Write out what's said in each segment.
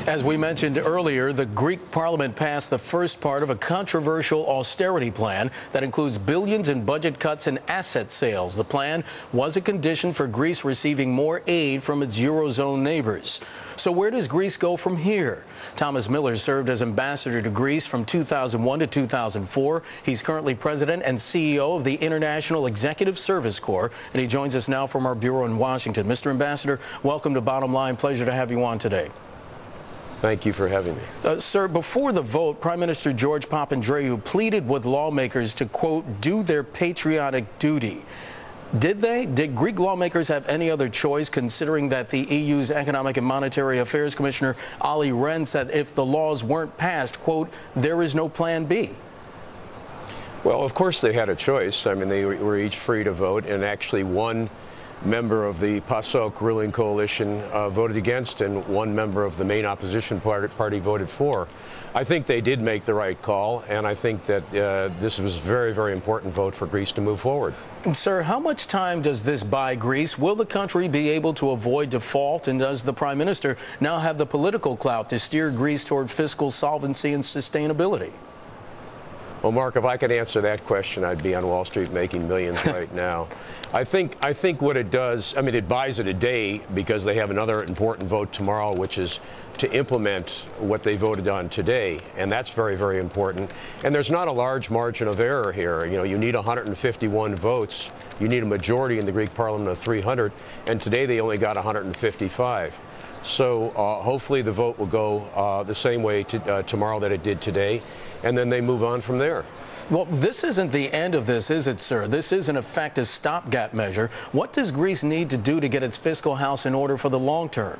As we mentioned earlier, the Greek parliament passed the first part of a controversial austerity plan that includes billions in budget cuts and asset sales. The plan was a condition for Greece receiving more aid from its Eurozone neighbors. So where does Greece go from here? Thomas Miller served as ambassador to Greece from 2001 to 2004. He's currently president and CEO of the International Executive Service Corps, and he joins us now from our bureau in Washington. Mr. Ambassador, welcome to Bottom Line. Pleasure to have you on today. Thank you for having me. Sir, before the vote, Prime Minister George Papandreou pleaded with lawmakers to, quote, do their patriotic duty. Did they? Did Greek lawmakers have any other choice, considering that the EU's Economic and Monetary Affairs Commissioner Olli Rehn said if the laws weren't passed, quote, there is no plan B? Well, of course they had a choice. I mean, they were each free to vote, and actually one member of the PASOK ruling coalition voted against, and one member of the main opposition party voted for. I think they did make the right call, and I think that this was a very, very important vote for Greece to move forward. Sir, how much time does this buy Greece? Will the country be able to avoid default, and does the Prime Minister now have the political clout to steer Greece toward fiscal solvency and sustainability? Well, Mark, if I could answer that question, I'd be on Wall Street making millions right now. I think what it does, I mean, it buys it a day because they have another important vote tomorrow, which is to implement what they voted on today, and that's very, very important. And there's not a large margin of error here. You know, you need 151 votes. You need a majority in the Greek parliament of 300, and today they only got 155. So hopefully the vote will go the same way tomorrow that it did today, and then they move on from there. Well, this isn't the end of this, is it, sir? This is, in effect, a stopgap measure. What does Greece need to do to get its fiscal house in order for the long term?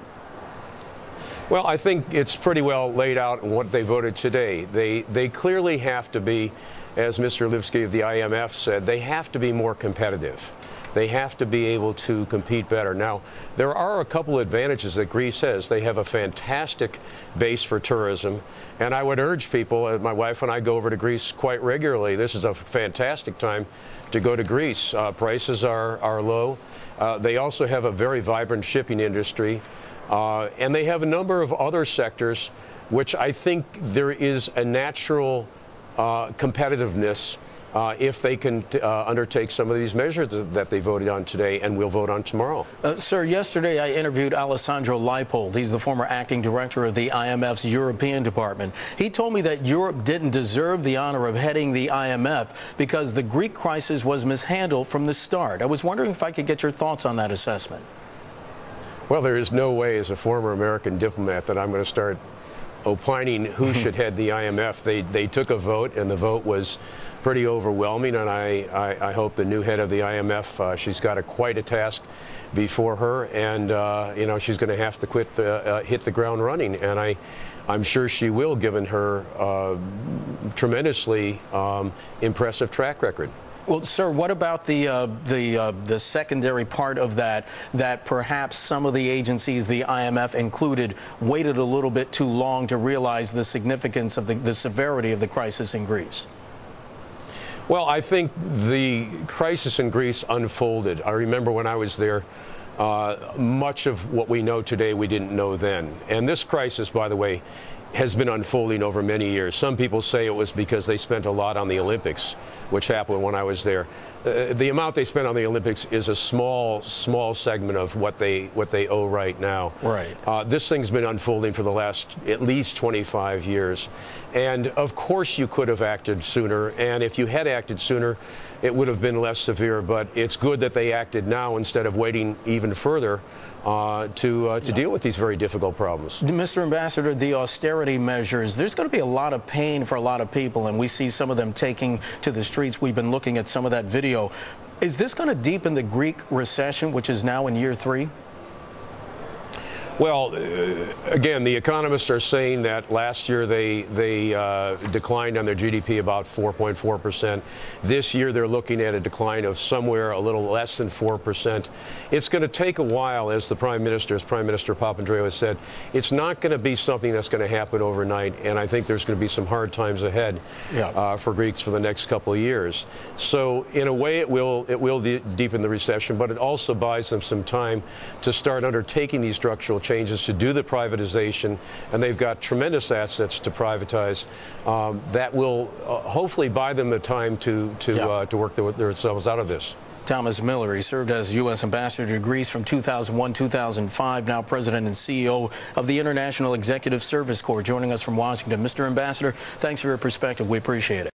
Well, I think it's pretty well laid out in what they voted today. They clearly have to be, as Mr. Lipsky of the IMF said, they have to be more competitive. They have to be able to compete better. Now, there are a couple advantages that Greece has. They have a fantastic base for tourism, and I would urge people, my wife and I go over to Greece quite regularly. This is a fantastic time to go to Greece. Prices are low. They also have a very vibrant shipping industry, and they have a number of other sectors which I think there is a natural competitiveness if they can undertake some of these measures that they voted on today and will vote on tomorrow. Sir, yesterday I interviewed Alessandro Leipold. He's the former acting director of the IMF's European department. He told me that Europe didn't deserve the honor of heading the IMF because the Greek crisis was mishandled from the start. I was wondering if I could get your thoughts on that assessment. Well, there is no way as a former American diplomat that I'm going to start opining who should head the IMF. They took a vote, and the vote was pretty overwhelming, and I hope the new head of the IMF, she's got quite a task before her, and you know, she's going to have to hit the ground running, and I'm sure she will, given her tremendously impressive track record. Well, sir, what about the secondary part of that perhaps some of the agencies, the IMF included, waited a little bit too long to realize the significance of the severity of the crisis in Greece? Well, I think the crisis in Greece unfolded. I remember when I was there, much of what we know today we didn't know then. And this crisis, by the way, has been unfolding over many years. Some people say it was because they spent a lot on the Olympics, which happened when I was there. The amount they spent on the Olympics is a small segment of what they owe right now. Right. This thing's been unfolding for the last at least 25 years. And of course you could have acted sooner, and if you had acted sooner, it would have been less severe. But it's good that they acted now instead of waiting even further to deal with these very difficult problems. Mr. Ambassador, the austerity measures, there's going to be a lot of pain for a lot of people, and we see some of them taking to the streets. We've been looking at some of that video. Is this going to deepen the Greek recession, which is now in year 3? Well, again, the economists are saying that last year they declined on their GDP about 4.4%. This year they're looking at a decline of somewhere a little less than 4%. It's going to take a while, as Prime Minister Papandreou has said. It's not going to be something that's going to happen overnight, and I think there's going to be some hard times ahead for Greeks for the next couple of years. So in a way it will deepen the recession, but it also buys them some time to start undertaking these structural changes to do the privatization, and they've got tremendous assets to privatize. That will hopefully buy them the time to work themselves out of this. Thomas Miller, he served as U.S. Ambassador to Greece from 2001-2005, now President and CEO of the International Executive Service Corps, joining us from Washington. Mr. Ambassador, thanks for your perspective. We appreciate it.